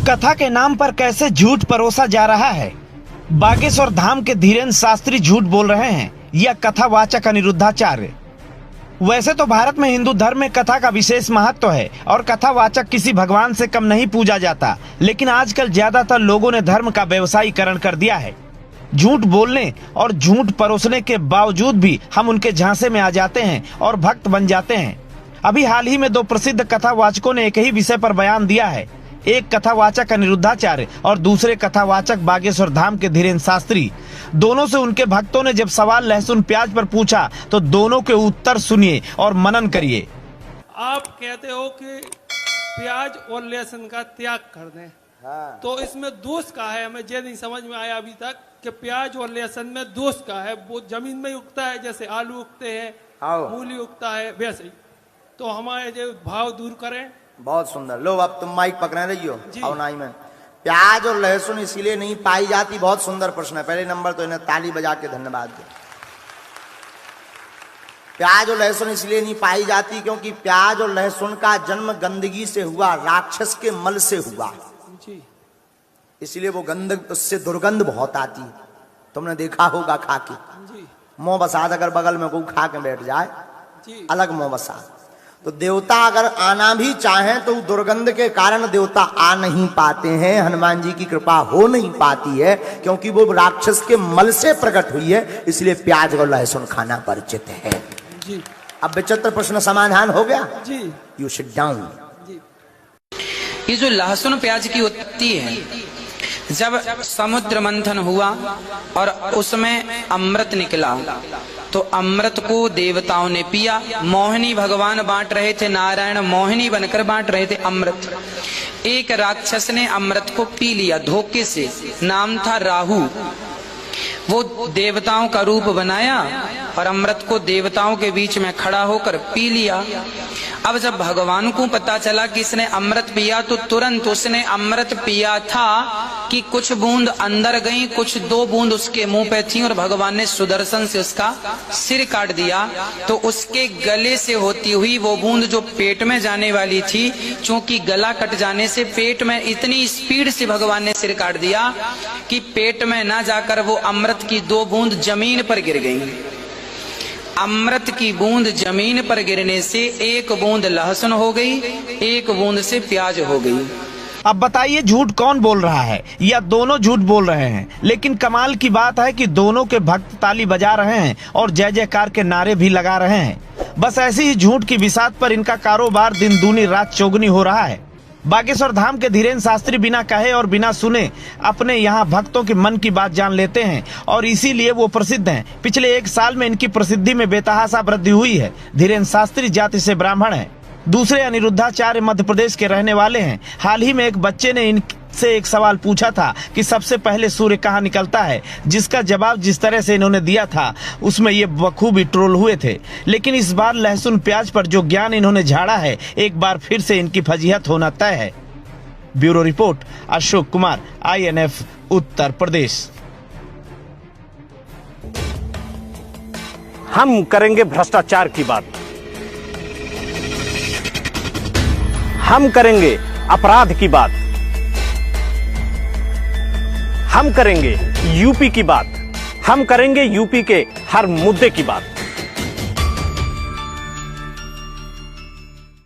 कथा के नाम पर कैसे झूठ परोसा जा रहा है। बागेश्वर धाम के धीरेन्द्र शास्त्री झूठ बोल रहे हैं या कथावाचक अनिरुद्धाचार्य। वैसे तो भारत में हिंदू धर्म में कथा का विशेष महत्व है और कथावाचक किसी भगवान से कम नहीं पूजा जाता, लेकिन आजकल ज्यादातर लोगों ने धर्म का व्यवसायीकरण कर दिया है। झूठ बोलने और झूठ परोसने के बावजूद भी हम उनके झांसे में आ जाते हैं और भक्त बन जाते हैं। अभी हाल ही में दो प्रसिद्ध कथावाचकों ने एक ही विषय पर बयान दिया है। एक कथावाचक अनिरुद्धाचार्य और दूसरे कथावाचक बागेश्वर धाम के धीरेन्द्र शास्त्री। दोनों से उनके भक्तों ने जब सवाल लहसुन प्याज पर पूछा तो दोनों के उत्तर सुनिए और मनन करिए। आप कहते हो कि प्याज और लहसुन का त्याग कर दें, हाँ। तो इसमें दोष का है, हमें ये नहीं समझ में आया अभी तक कि प्याज और लहसुन में दोष का है। वो जमीन में उगता है, जैसे आलू उगते हैं, मूली उगता है, वैसे ही। तो हमारे जो भाव दूर करें। बहुत सुंदर। लो अब तुम माइक पकड़े रही हो अवनाई में। प्याज और लहसुन इसीलिए नहीं पाई जाती। बहुत सुंदर प्रश्न है। पहले नंबर तो इन्हें ताली बजा के धन्यवाद दो। प्याज और लहसुन इसलिए नहीं पाई जाती क्योंकि प्याज और लहसुन का जन्म गंदगी से हुआ, राक्षस के मल से हुआ, इसलिए वो गंद, उससे दुर्गंध बहुत आती। तुमने देखा होगा खा के। मोह बसात अगर बगल में कोई खा के बैठ जाए, अलग मोह बसात। तो देवता अगर आना भी चाहें तो दुर्गंध के कारण देवता आ नहीं पाते हैं। हनुमान जी की कृपा हो नहीं पाती है क्योंकि वो राक्षस के मल से प्रकट हुई है, इसलिए प्याज और लहसुन खाना परिचित है। जी। अब विचित्र प्रश्न समाधान हो गया। जी। You sit down. ये जो लहसुन प्याज की उत्पत्ति है, जब समुद्र मंथन हुआ और उसमें अमृत निकला तो अमृत को देवताओं ने पिया। मोहिनी भगवान बांट रहे थे, नारायण मोहिनी बनकर बांट रहे थे अमृत। एक राक्षस ने अमृत को पी लिया धोखे से, नाम था राहु। वो देवताओं का रूप बनाया और अमृत को देवताओं के बीच में खड़ा होकर पी लिया। अब जब भगवान को पता चला कि इसने अमृत पिया तो तुरंत उसने अमृत पिया था कि कुछ बूंद अंदर गई, कुछ दो बूंद उसके मुंह पे थी और भगवान ने सुदर्शन से उसका सिर काट दिया। तो उसके गले से होती हुई वो बूंद जो पेट में जाने वाली थी, चूंकि गला कट जाने से पेट में इतनी स्पीड से भगवान ने सिर काट दिया कि पेट में ना जाकर वो अमृत की दो बूंद जमीन पर गिर गई। अमृत की बूंद जमीन पर गिरने से एक बूंद लहसुन हो गई, एक बूंद से प्याज हो गई। अब बताइए झूठ कौन बोल रहा है या दोनों झूठ बोल रहे हैं। लेकिन कमाल की बात है कि दोनों के भक्त ताली बजा रहे हैं और जय जयकार के नारे भी लगा रहे हैं। बस ऐसी ही झूठ की बिसात पर इनका कारोबार दिन दूनी रात चौगुनी हो रहा है। बागेश्वर धाम के धीरेन्द्र शास्त्री बिना कहे और बिना सुने अपने यहाँ भक्तों के मन की बात जान लेते हैं और इसीलिए वो प्रसिद्ध हैं। पिछले एक साल में इनकी प्रसिद्धि में बेतहाशा वृद्धि हुई है। धीरेन्द्र शास्त्री जाति से ब्राह्मण हैं। दूसरे अनिरुद्धाचार्य मध्य प्रदेश के रहने वाले हैं। हाल ही में एक बच्चे ने इनसे एक सवाल पूछा था कि सबसे पहले सूर्य कहाँ निकलता है, जिसका जवाब जिस तरह से इन्होंने दिया था उसमें ये बखूबी ट्रोल हुए थे। लेकिन इस बार लहसुन प्याज पर जो ज्ञान इन्होंने झाड़ा है, एक बार फिर से इनकी फजीहत होना तय है। Bureau report, Ashok Kumar, INF, Uttar Pradesh. हम करेंगे भ्रष्टाचार की बात, हम करेंगे अपराध की बात, हम करेंगे यूपी की बात, हम करेंगे यूपी के हर मुद्दे की बात।